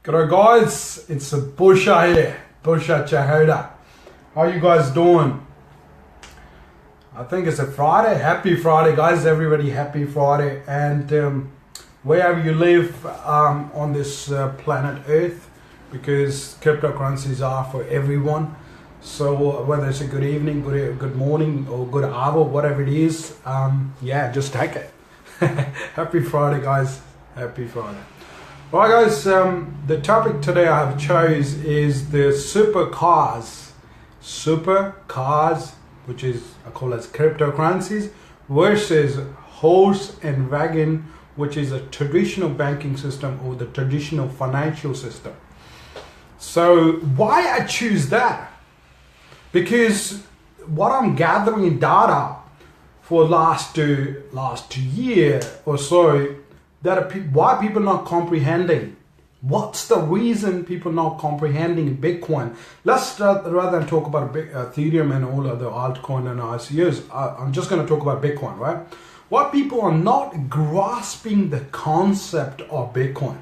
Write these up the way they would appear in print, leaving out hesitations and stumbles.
G'day guys, it's a Bursha here, Bursha Chahota. How you guys doing? I think it's a Friday. Happy Friday guys, everybody, happy Friday. And wherever you live on this planet Earth, because cryptocurrencies are for everyone. So whether it's a good evening, good morning or good hour, whatever it is, yeah, just take it. Happy Friday guys, happy Friday. Alright guys, the topic today I have chose is the supercars, which is I call as cryptocurrencies, versus horse and wagon, which is a traditional banking system or the traditional financial system. So why I choose that? Because what I'm gathering in data for last year or so, that why people not comprehending. What's the reason people not comprehending Bitcoin? Let's start, rather than talk about Ethereum and all other altcoin and ICOs, I'm just going to talk about Bitcoin, right? What people are not grasping the concept of Bitcoin,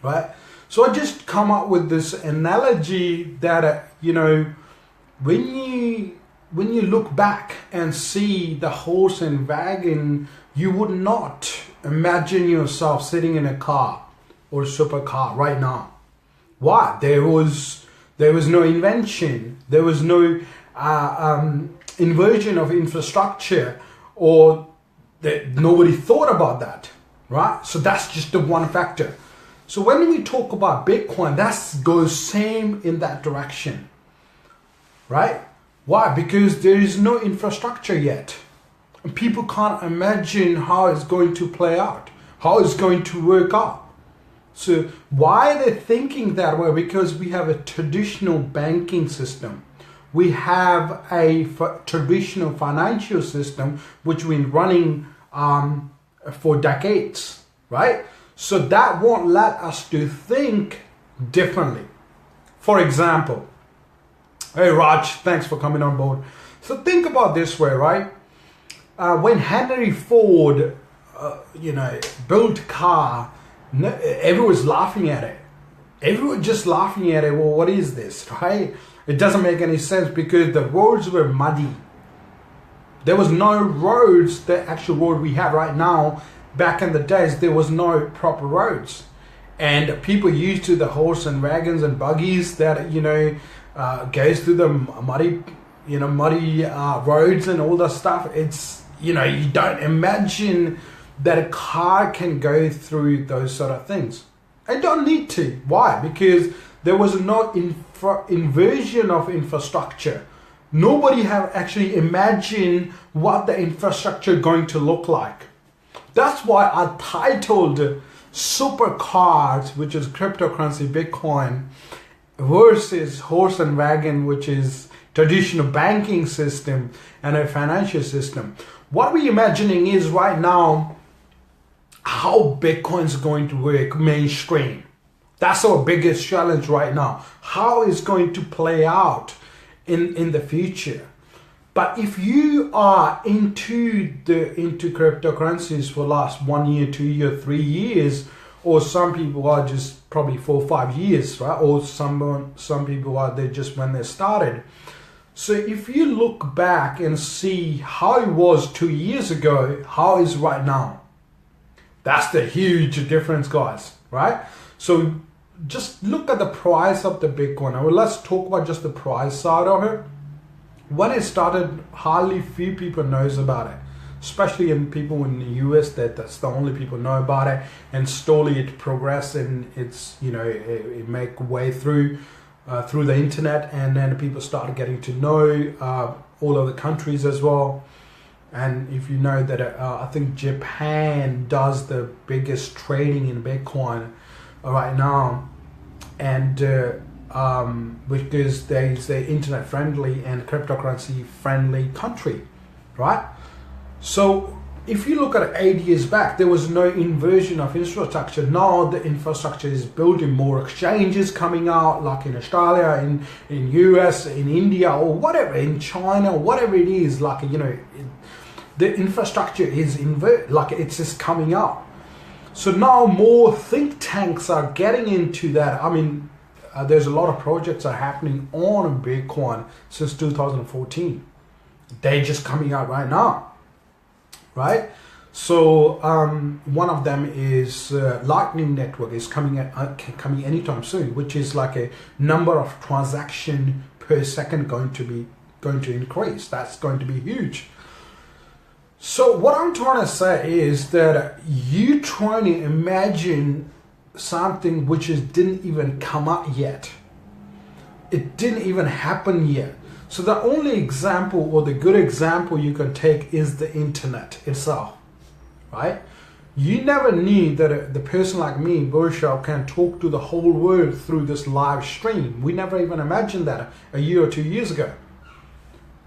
right? So I just come up with this analogy that, when you look back and see the horse and wagon, you would not imagine yourself sitting in a car or a supercar right now. Why? There was no invention, there was no inversion of infrastructure, or that nobody thought about that, right? So that's just the one factor. So when we talk about Bitcoin, that goes same in that direction, right? Why? Because there is no infrastructure yet. And people can't imagine how it's going to play out, how it's going to work out. So why they're thinking that way? Because we have a traditional banking system. We have a traditional financial system which we've been running for decades, right? So that won't let us to think differently. For example, hey Raj, thanks for coming on board. So think about this way, right? When Henry Ford, built a car, everyone's laughing at it. Everyone just laughing at it. Well, what is this, right? It doesn't make any sense because the roads were muddy. There was no roads, the actual road we have right now. Back in the days, there was no proper roads. And people used to the horse and wagons and buggies that, goes through the muddy roads and all that stuff. It's, you don't imagine that a car can go through those sort of things. I don't need to. Why? Because there was no inversion of infrastructure. Nobody have actually imagined what the infrastructure going to look like. That's why I titled Supercars, which is cryptocurrency Bitcoin, versus horse and wagon, which is traditional banking system and a financial system. What we're imagining is right now how Bitcoin's going to work mainstream. That's our biggest challenge right now. How is going to play out in the future? But if you are into cryptocurrencies for the last 1 year, 2 year, 3 years, or some people are just probably 4 or 5 years, right? Or some people are there just when they started. So if you look back and see how it was 2 years ago, how is right now, that's the huge difference, guys, right? So just look at the price of the Bitcoin. Now let's talk about just the price side of it. When it started, hardly few people knows about it, especially in people in the US. That's the only people know about it, and slowly it progressed and it's it make way through the internet, and then people started getting to know all other countries as well. And if you know that I think Japan does the biggest trading in Bitcoin right now, and because they're internet friendly and cryptocurrency friendly country, right? So if you look at 8 years back, there was no inversion of infrastructure. Now the infrastructure is building, more exchanges coming out, like in Australia, in US, in India, or whatever, in China, whatever it is, the infrastructure is it's just coming out. So now more think tanks are getting into that. I mean, there's a lot of projects are happening on Bitcoin since 2014. They're just coming out right now, right? So one of them is Lightning Network is coming anytime soon, which is like a number of transaction per second going to increase. That's going to be huge. So what I'm trying to say is that you trying to imagine something which didn't even come up yet. It didn't even happen yet. So the only example, or the good example you can take, is the internet itself, right? You never knew that the person like me, Bursha, can talk to the whole world through this live stream. We never even imagined that a year or 2 years ago.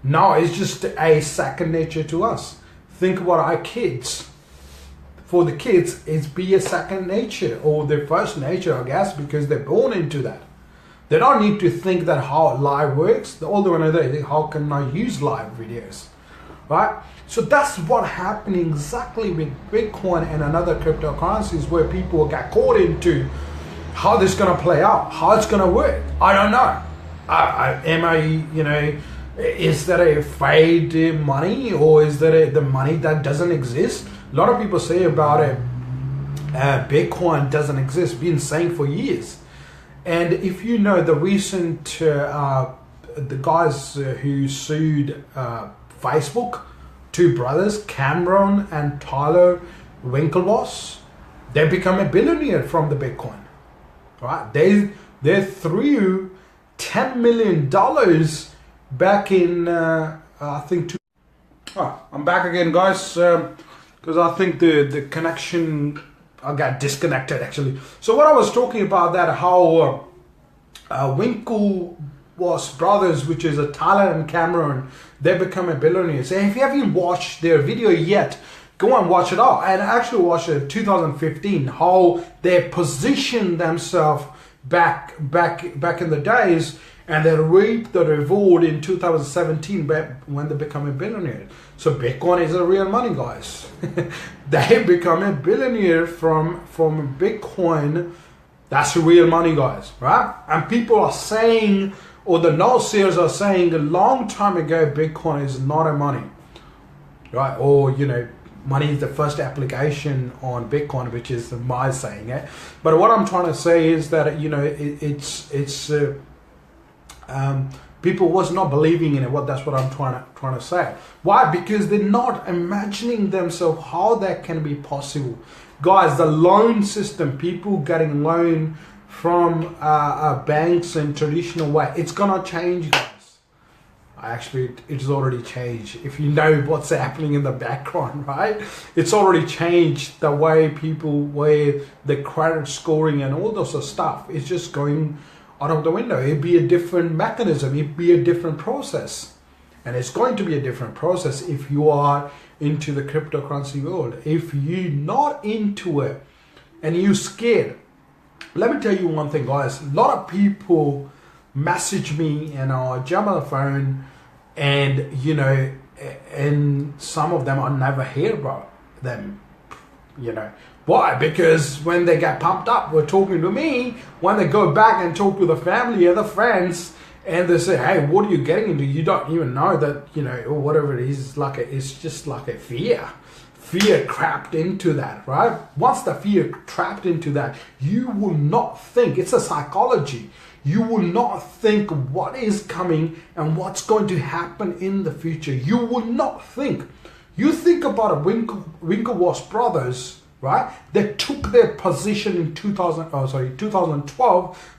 Now it's just a second nature to us. Think about our kids. For the kids, it's be a second nature, or their first nature, I guess, because they're born into that. They don't need to think that how live works. All they want to know is how can I use live videos, right? So that's what happening exactly with Bitcoin and another cryptocurrencies, where people get caught into how this is going to play out, how it's going to work. I don't know. Is that a fake money, or is that the money that doesn't exist? A lot of people say about it, Bitcoin doesn't exist, been saying for years. And if you know the recent, the guys who sued Facebook, two brothers, Cameron and Tyler Winklevoss, they become a billionaire from the Bitcoin, right? They threw $10 million back in, I think, I'm back again, guys, because I think the connection, I got disconnected actually. So what I was talking about, that how Winklevoss brothers, which is a Tyler and Cameron, they become a billionaire. So if you haven't watched their video yet, go and watch it out. And actually watch it in 2015, how they positioned themselves back in the days, and they reaped the reward in 2017 when they become a billionaire. So Bitcoin is a real money, guys. They become a billionaire from Bitcoin. That's real money, guys, right? And people are saying, or the naysayers are saying a long time ago, Bitcoin is not a money, right? Or, money is the first application on Bitcoin, which is my saying it. But what I'm trying to say is that, people was not believing in it. That's what I'm trying to say. Why? Because they're not imagining themselves how that can be possible. Guys, the loan system, people getting loan from banks in traditional way, it's gonna change, guys. Actually, it's already changed. If you know what's happening in the background, right? It's already changed the way the credit scoring and all those stuff. It's just going out of the window. It'd be a different mechanism. It'd be a different process. And it's going to be a different process if you are into the cryptocurrency world. If you're not into it and you're scared, let me tell you one thing, guys. A lot of people message me and I jump on the phone, and and some of them I never hear about them. Why? Because when they get pumped up, we're talking to me. When they go back and talk to the family or the friends, and they say, "Hey, what are you getting into?" You don't even know that, or whatever it is. It's just like a fear trapped into that, right? Once the fear trapped into that, you will not think. It's a psychology. You will not think what is coming and what's going to happen in the future. You will not think. You think about a Winklevoss brothers, right? They took their position in 2012,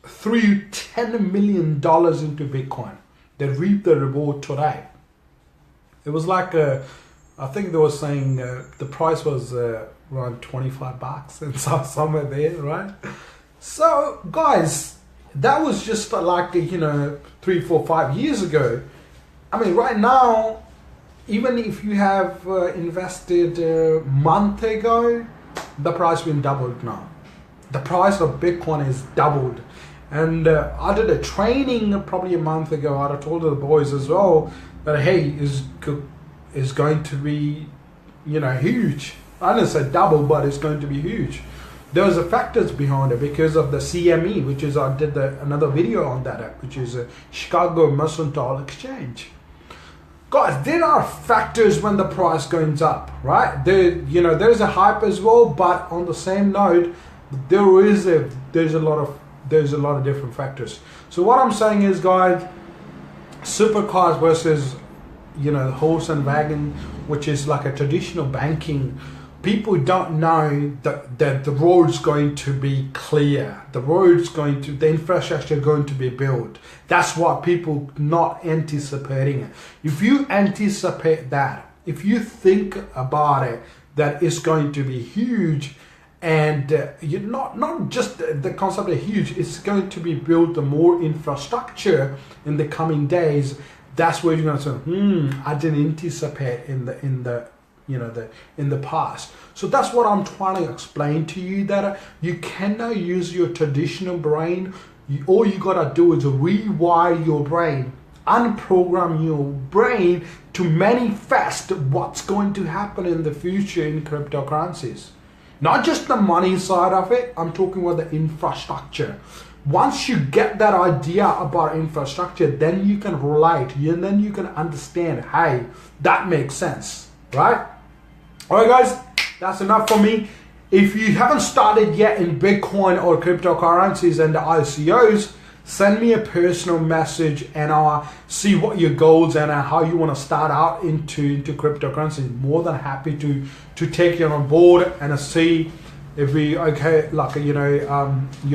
threw $10 million into Bitcoin. They reaped the reward today. It was like I think they were saying the price was around $25 and somewhere there, right? So guys, that was just like 3, 4, 5 years ago. I mean, right now, even if you have invested a month ago, the price been doubled now. The price of Bitcoin is doubled. And I did a training probably a month ago. I told the boys as well that, hey, is going to be, huge. I didn't say double, but it's going to be huge. There's a factors behind it because of the CME, which is I did another video on that, which is a Chicago Mercantile Exchange. Guys, there are factors when the price goes up, right? There's a hype as well, but on the same note, there's a lot of different factors. So what I'm saying is, guys, supercars versus horse and wagon, which is like a traditional banking. People don't know that the road's going to be clear. The infrastructure going to be built. That's what people not anticipating it. If you anticipate that, if you think about it, that it's going to be huge, and you're not just the concept of huge, it's going to be built more infrastructure in the coming days. That's where you're going to say, I didn't anticipate in the past. So that's what I'm trying to explain to you, that you cannot use your traditional brain. All you gotta do is rewire your brain, unprogram your brain to manifest what's going to happen in the future in cryptocurrencies. Not just the money side of it, I'm talking about the infrastructure. Once you get that idea about infrastructure, then you can relate, and then you can understand, hey, that makes sense, right? All right, guys, that's enough for me. If you haven't started yet in Bitcoin or cryptocurrencies and the ICOs, send me a personal message and I'll see what your goals and how you want to start out into cryptocurrency. More than happy to take you on board and see if your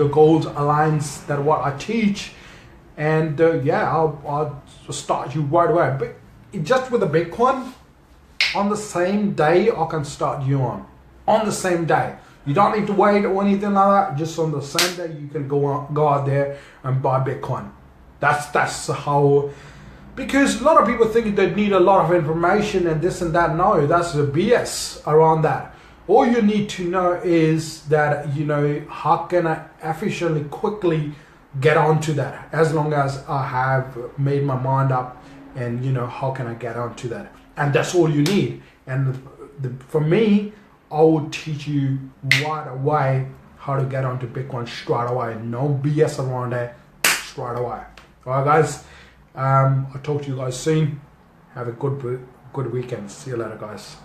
goals aligns that what I teach. And I'll start you right away. But just with the Bitcoin, on the same day I can start you on the same day. You don't need to wait or anything like that. Just on the same day you can go out there and buy Bitcoin. That's how, because a lot of people think they need a lot of information and this and that. No, that's the BS around that. All you need to know is that, how can I efficiently, quickly get onto that, as long as I have made my mind up, and how can I get onto that. And that's all you need. And for me, I will teach you right away how to get onto Bitcoin straight away. No BS around that, straight away. All right, guys. I'll talk to you guys soon. Have a good weekend. See you later, guys.